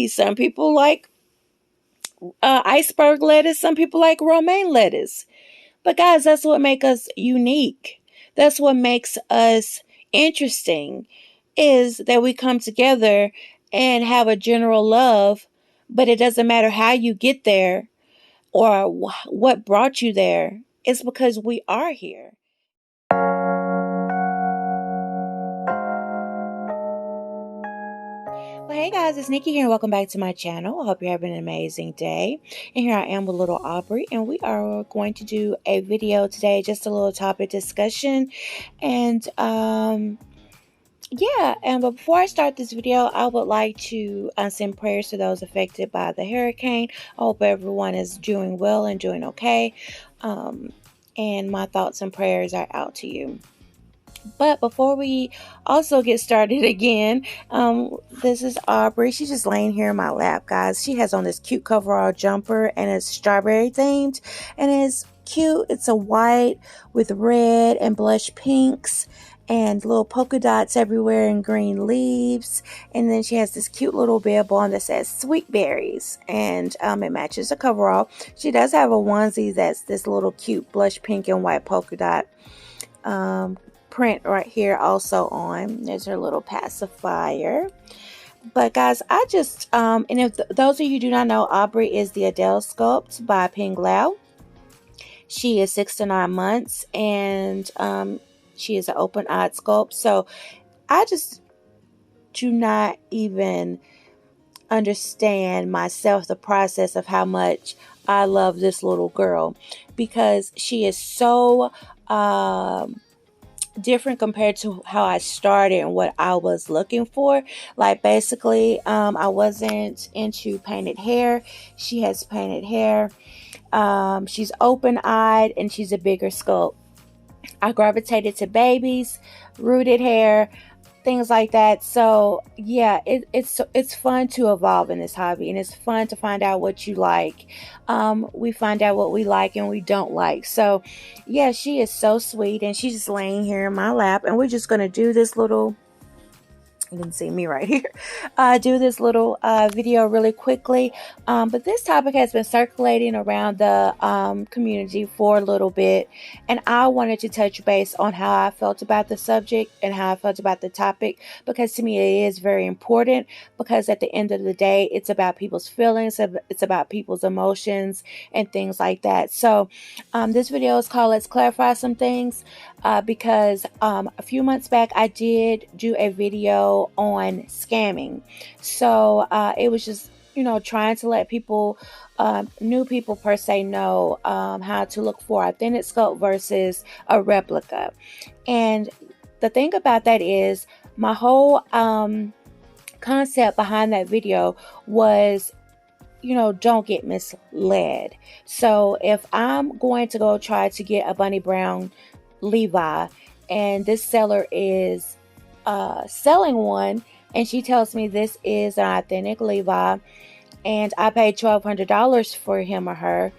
Some people like iceberg lettuce. Some people like romaine lettuce. But guys, that's what makes us unique. That's what makes us interesting is that we come together and have a general love, but it doesn't matter how you get there or what brought you there. It's because we are here. Well, hey guys, it's Nikki here, and welcome back to my channel. I hope you're having an amazing day. And here I am with little Aubrey, and we are going to do a video today, just a little topic discussion. And yeah, and but before I start this video, I would like to send prayers to those affected by the hurricane. I hope everyone is doing well and doing okay. Um, and my thoughts and prayers are out to you. But before we also get started again, this is Aubrey. She's just laying here in my lap, guys. She has on this cute coverall jumper, and it's strawberry themed, and it's cute. It's a white with red and blush pinks and little polka dots everywhere and green leaves. And then she has this cute little bib on that says sweet berries, and it matches the coverall. She does have a onesie that's this little cute blush pink and white polka dot print right here also on. There's her little pacifier. But guys, I just and if those of you who do not know, Aubrey is the Adele sculpt by Ping Lau. She is 6 to 9 months, and she is an open-eyed sculpt. So I just do not even understand myself the process of how much I love this little girl, because she is so different compared to how I started and what I was looking for. Like basically, I wasn't into painted hair. She has painted hair. She's open-eyed, and she's a bigger sculpt. I gravitated to babies, rooted hair, things like that. So yeah, it's fun to evolve in this hobby, and it's fun to find out what you like. We find out what we like and we don't like. So yeah, she is so sweet, and she's just laying here in my lap, and we're just gonna do this little, you can see me right here, do this little video really quickly. But this topic has been circulating around the community for a little bit, and I wanted to touch base on how I felt about the subject and how I felt about the topic, because to me it is very important, because at the end of the day, it's about people's feelings, it's about people's emotions and things like that. So this video is called Let's Clarify Some Things, because a few months back I did do a video on scamming. So it was just, you know, trying to let people, new people per se, know how to look for authentic sculpt versus a replica. And the thing about that is, my whole concept behind that video was, you know, don't get misled. So if I'm going to go try to get a Bunny Brown Levi, and this seller is selling one, and she tells me this is an authentic Levi, and I paid $1,200 for him or her,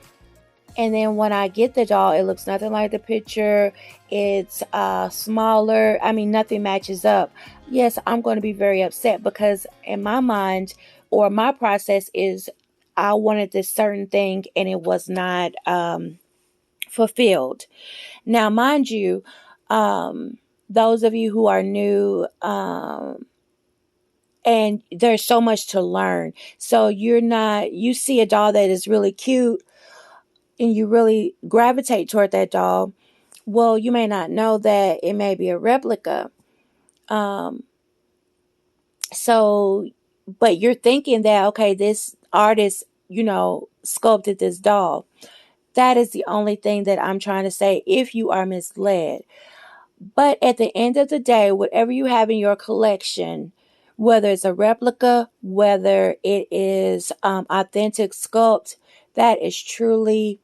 and then when I get the doll, it looks nothing like the picture. It's smaller. I mean, nothing matches up. Yes, I'm going to be very upset, because in my mind, or my process is, I wanted this certain thing and it was not fulfilled. Now, mind you, those of you who are new, and there's so much to learn. So you see a doll that is really cute and you really gravitate toward that doll. Well, you may not know that it may be a replica. Um, so, but you're thinking that, okay, this artist, you know, sculpted this doll. That is the only thing that I'm trying to say, if you are misled. But at the end of the day, whatever you have in your collection, whether it's a replica, whether it is authentic sculpt, that is truly,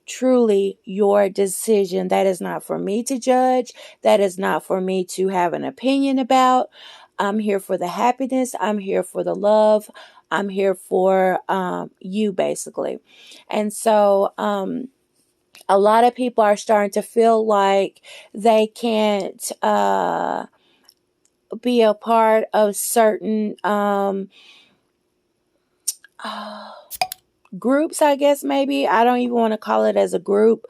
truly your decision. That is not for me to judge. That is not for me to have an opinion about. I'm here for the happiness. I'm here for the love. I'm here for you, basically. And so a lot of people are starting to feel like they can't be a part of certain groups, I guess. Maybe I don't even want to call it as a group,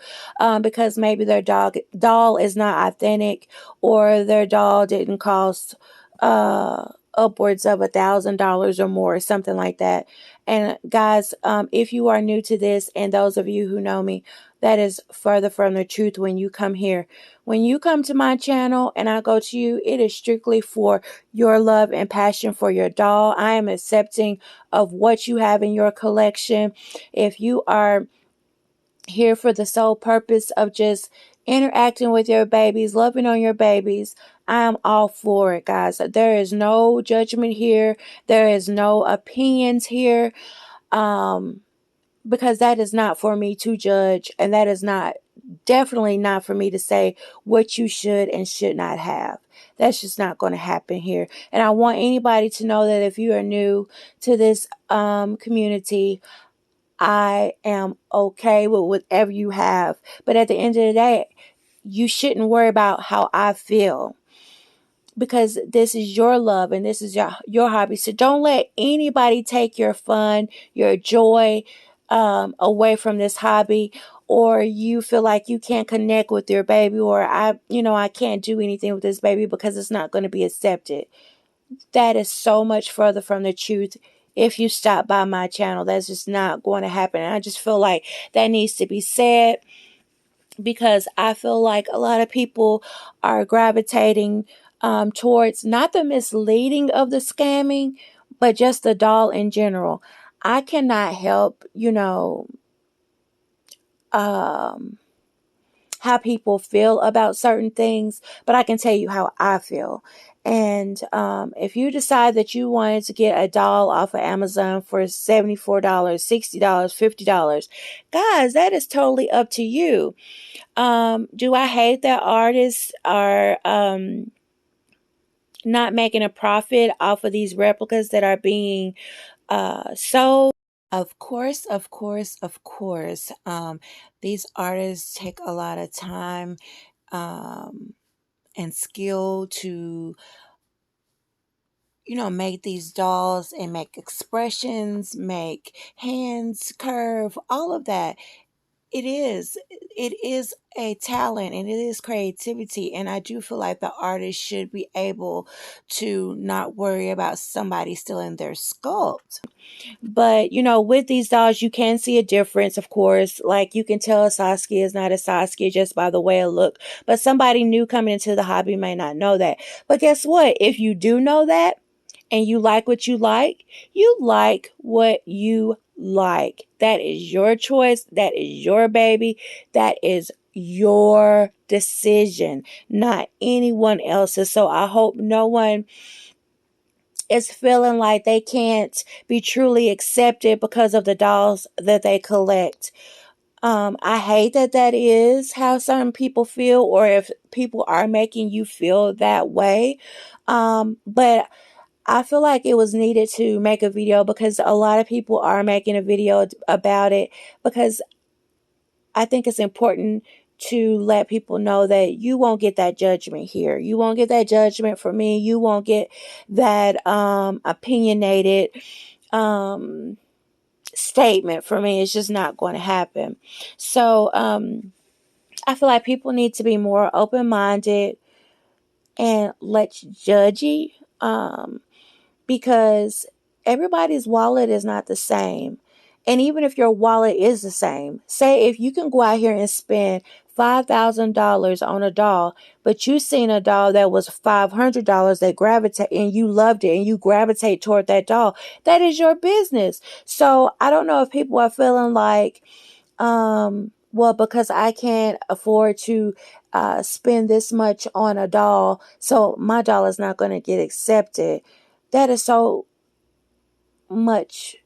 because maybe their doll is not authentic, or their doll didn't cost upwards of $1,000 or more, something like that. And guys, if you are new to this, and those of you who know me, that is further from the truth. When you come here, when you come to my channel and I go to you, it is strictly for your love and passion for your doll. I am accepting of what you have in your collection. If you are here for the sole purpose of just interacting with your babies, loving on your babies, I am all for it, guys. There is no judgment here. There is no opinions here. Because that is not for me to judge, and that is not, definitely not for me to say what you should and should not have. That's just not going to happen here. And I want anybody to know that if you are new to this community, I am okay with whatever you have. But at the end of the day, you shouldn't worry about how I feel, because this is your love and this is your hobby. So don't let anybody take your fun, your joy away from this hobby, or you feel like you can't connect with your baby, or I can't do anything with this baby because it's not going to be accepted. That is so much further from the truth. If you stop by my channel, that's just not going to happen. And I just feel like that needs to be said, because I feel like a lot of people are gravitating towards not the misleading of the scamming, but just the doll in general. I cannot help, how people feel about certain things, but I can tell you how I feel. And if you decide that you wanted to get a doll off of Amazon for $74, $60, $50, guys, that is totally up to you. Do I hate that artists are not making a profit off of these replicas that are being sold? Of course, of course, of course. These artists take a lot of time and skill to, make these dolls and make expressions, make hands curve, all of that. It is a talent, and it is creativity, and I do feel like the artist should be able to not worry about somebody stealing their sculpt. But with these dolls, you can see a difference, of course. Like, you can tell a Saskia is not a Saskia just by the way it look. But somebody new coming into the hobby may not know that. But guess what? If you do know that, and you like what you like what you like. That is your choice. That is your baby. That is your decision, not anyone else's. So I hope no one is feeling like they can't be truly accepted because of the dolls that they collect. I hate that is how some people feel, or if people are making you feel that way. But I feel like it was needed to make a video, because a lot of people are making a video about it, because I think it's important to let people know that you won't get that judgment here. You won't get that judgment from me. You won't get that opinionated statement from me. It's just not going to happen. So I feel like people need to be more open-minded and less judgy, because everybody's wallet is not the same. And even if your wallet is the same, say if you can go out here and spend $5,000 on a doll, but you seen a doll that was $500 that gravitate, and you loved it and you gravitate toward that doll, that is your business. So I don't know if people are feeling like, well, because I can't afford to spend this much on a doll, so my doll is not going to get accepted. That is so much,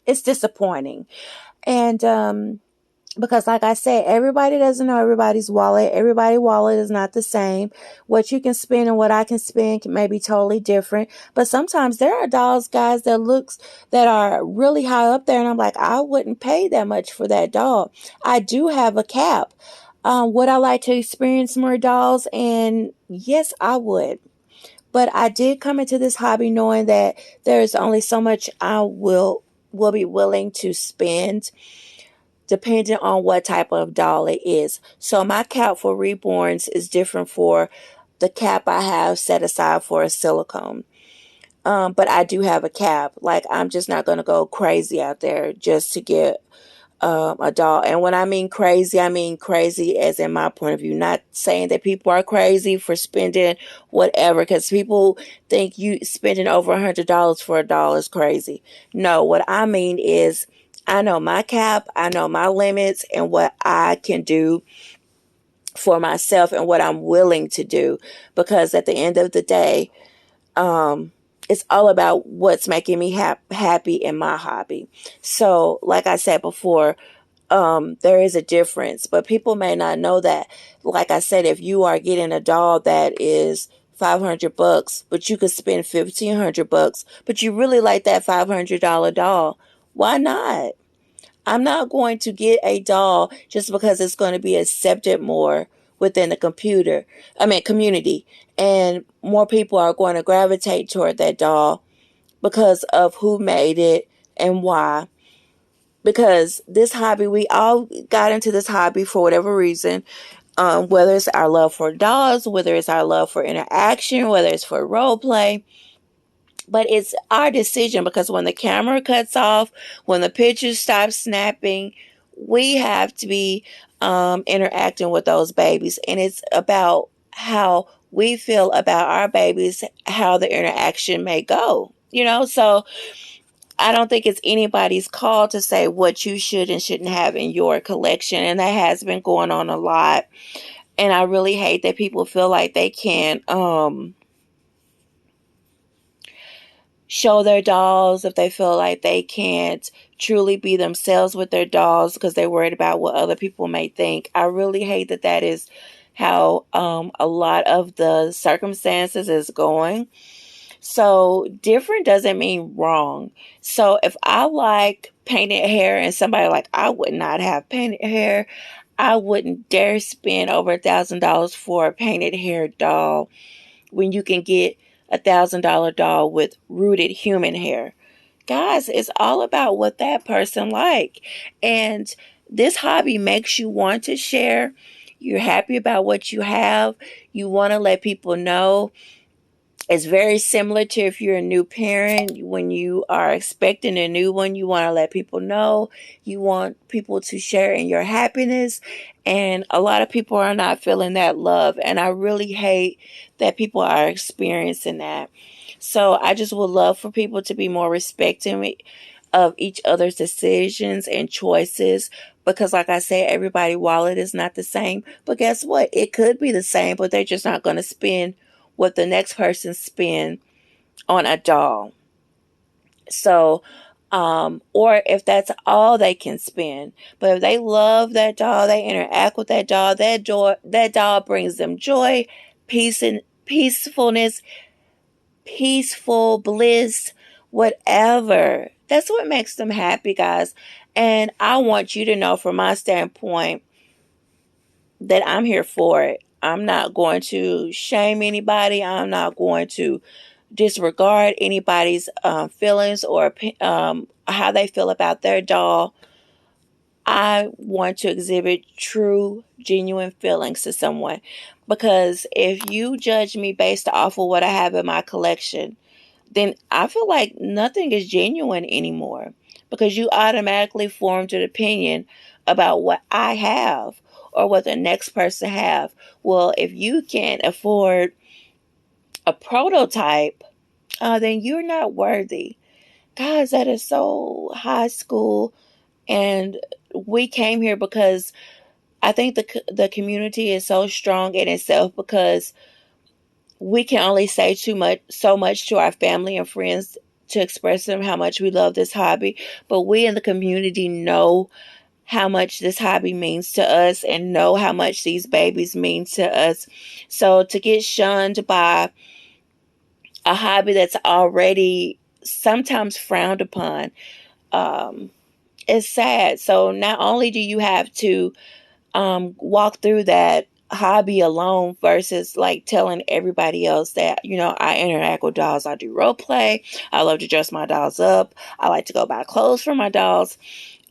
it's disappointing. And because like I said, everybody doesn't know everybody's wallet. Everybody's wallet is not the same. What you can spend and what I can spend may be totally different. But sometimes there are dolls, guys, that are really high up there, and I'm like, I wouldn't pay that much for that doll. I do have a cap. Would I like to experience more dolls? And yes, I would. But I did come into this hobby knowing that there is only so much I will be willing to spend depending on what type of doll it is. So my cap for reborns is different for the cap I have set aside for a silicone. But I do have a cap. Like, I'm just not going to go crazy out there just to get a doll. And when I mean crazy as in my point of view, not saying that people are crazy for spending whatever, because people think you spending over $100 for a doll is crazy. No, what I mean is I know my cap, I know my limits, and what I can do for myself and what I'm willing to do. Because at the end of the day, um, it's all about what's making me happy in my hobby. So, like I said before, there is a difference, but people may not know that. Like I said, if you are getting a doll that is $500, but you could spend $1,500, but you really like that $500 doll, why not? I'm not going to get a doll just because it's going to be accepted more within the community, and more people are going to gravitate toward that doll because of who made it and why. Because this hobby, we all got into this hobby for whatever reason, whether it's our love for dolls, whether it's our love for interaction, whether it's for role play. But it's our decision, because when the camera cuts off, when the pictures stop snapping, we have to be interacting with those babies. And it's about how we feel about our babies, how the interaction may go. So I don't think it's anybody's call to say what you should and shouldn't have in your collection. And that has been going on a lot. And I really hate that people feel like they can't show their dolls, if they feel like they can't truly be themselves with their dolls because they're worried about what other people may think. I really hate that that is how a lot of the circumstances is going. So different doesn't mean wrong. So if I like painted hair and somebody like, I would not have painted hair, I wouldn't dare spend over $1,000 for a painted hair doll when you can get $1,000 doll with rooted human hair. Guys, it's all about what that person like. And this hobby makes you want to share. You're happy about what you have. You want to let people know. It's very similar to if you're a new parent. When you are expecting a new one, you want to let people know. You want people to share in your happiness. And a lot of people are not feeling that love. And I really hate that people are experiencing that. So I just would love for people to be more respecting of each other's decisions and choices. Because like I said, everybody's wallet is not the same. But guess what? It could be the same, but they're just not going to spend what the next person spend on a doll. So, or if that's all they can spend. But if they love that doll, they interact with that doll brings them joy, peace and peacefulness, peaceful bliss, whatever. That's what makes them happy, guys. And I want you to know from my standpoint that I'm here for it. I'm not going to shame anybody. I'm not going to disregard anybody's feelings or how they feel about their doll. I want to exhibit true, genuine feelings to someone. Because if you judge me based off of what I have in my collection, then I feel like nothing is genuine anymore, because you automatically formed an opinion about what I have or what the next person have. Well, if you can't afford a prototype, then you're not worthy. Guys, that is so high school. And we came here because I think the community is so strong in itself, because we can only say so much to our family and friends to express them how much we love this hobby. But we in the community know how much this hobby means to us and know how much these babies mean to us. So to get shunned by a hobby that's already sometimes frowned upon, um, is sad. So not only do you have to walk through that hobby alone versus like telling everybody else that, I interact with dolls. I do role play. I love to dress my dolls up. I like to go buy clothes for my dolls.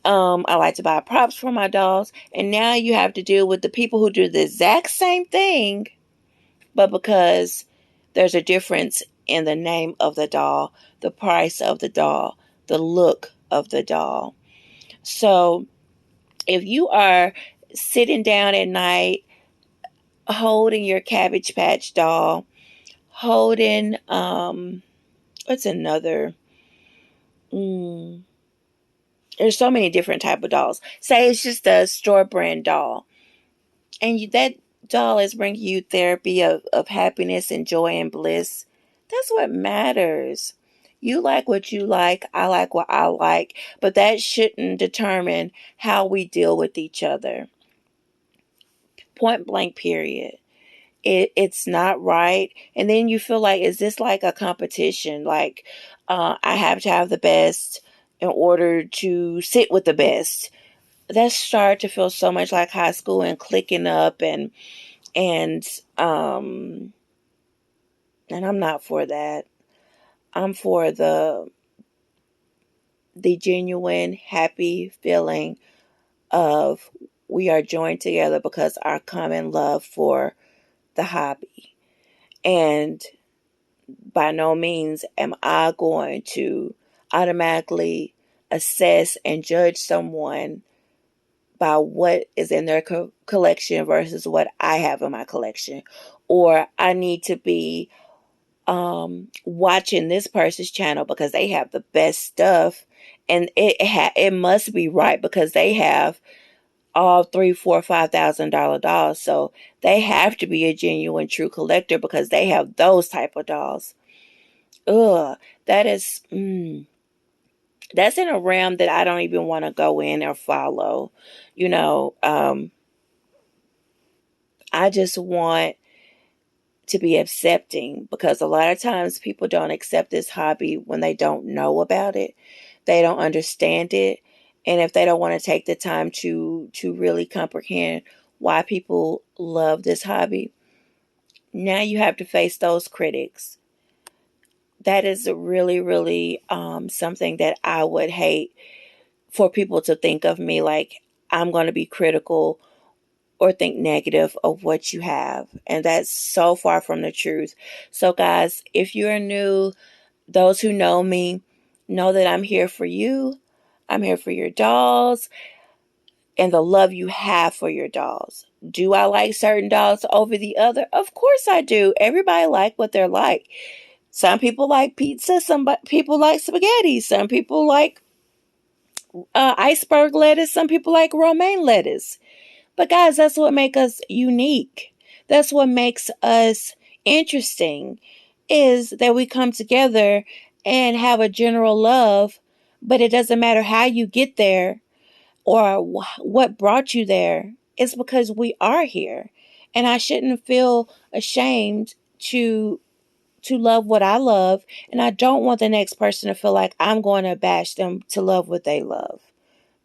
I like to buy props for my dolls. And now you have to deal with the people who do the exact same thing, but because there's a difference in the name of the doll, the price of the doll, the look of the doll. So if you are sitting down at night holding your Cabbage Patch doll, holding what's another? Mm, there's so many different type of dolls. Say it's just a store brand doll, and that doll is bringing you therapy of happiness and joy and bliss. That's what matters. You like what you like. I like what I like. But that shouldn't determine how we deal with each other. Point blank, period. It's not right. And then you feel like, is this like a competition? Like, I have to have the best in order to sit with the best. That started to feel so much like high school and clicking up and um and I'm not for that. I'm for the genuine happy feeling of we are joined together because our common love for the hobby. And by no means am I going to automatically assess and judge someone by what is in their collection versus what I have in my collection. Or I need to be watching this person's channel because they have the best stuff, and it must be right because they have all three, four, $5,000 dolls. So they have to be a genuine, true collector because they have those type of dolls. Ugh, that is, that's in a realm that I don't even want to go in or follow. You know, I just want to be accepting because a lot of times people don't accept this hobby when they don't know about it. They don't understand it. And if they don't want to take the time to really comprehend why people love this hobby, now you have to face those critics. That is really, really something that I would hate for people to think of me like I'm going to be critical or think negative of what you have. And that's so far from the truth. So, guys, if you're new, those who know me know that I'm here for you. I'm here for your dolls and the love you have for your dolls. Do I like certain dolls over the other? Of course I do. Everybody like what they're like. Some people like pizza. Some people like spaghetti. Some people like iceberg lettuce. Some people like romaine lettuce. But guys, that's what makes us unique. That's what makes us interesting is that we come together and have a general love, but it doesn't matter how you get there or what brought you there. It's because we are here. And I shouldn't feel ashamed to love what I love, and I don't want the next person to feel like I'm going to bash them to love what they love.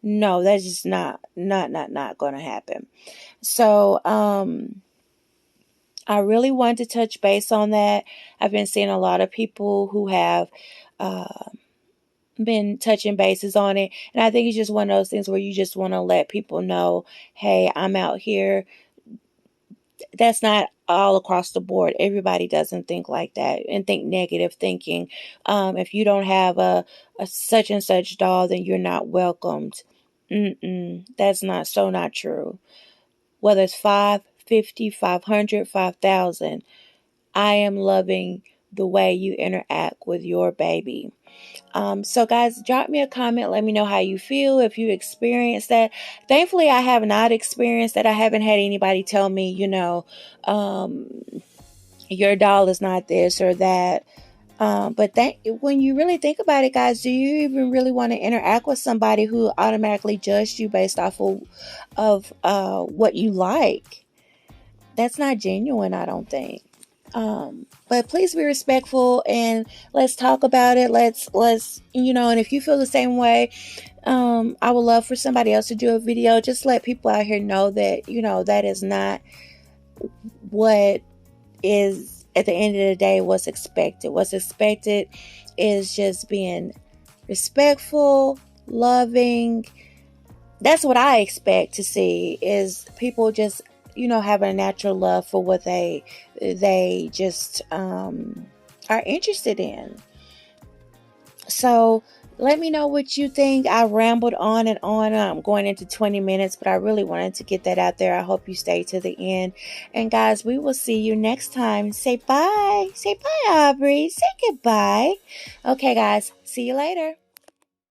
No, that's just not going to happen. So, I really wanted to touch base on that. I've been seeing a lot of people who have uh, been touching bases on it. And I think it's just one of those things where you just want to let people know, hey, I'm out here. That's not all across the board. Everybody doesn't think like that and think negative thinking. If you don't have a such and such doll, then you're not welcomed. That's not true. Whether it's 550, 500, 5,000, I am loving the way you interact with your baby. So guys, drop me a comment. Let me know how you feel if you experienced that. Thankfully, I have not experienced that. I haven't had anybody tell me, um, your doll is not this or that. But when you really think about it, guys, do you even really want to interact with somebody who automatically judged you based off of what you like? That's not genuine, I don't think. But please be respectful and let's talk about it. Let's and if you feel the same way, I would love for somebody else to do a video. Just let people out here know that, that is not what is at the end of the day what's expected. What's expected is just being respectful, loving. That's what I expect to see, is people just, having a natural love for what they just are interested in. So let me know what you think. I rambled on and on. I'm going into 20 minutes, but I really wanted to get that out there. I hope you stay to the end. And guys, we will see you next time. Say bye. Say bye, Aubrey. Say goodbye. Okay, guys. See you later.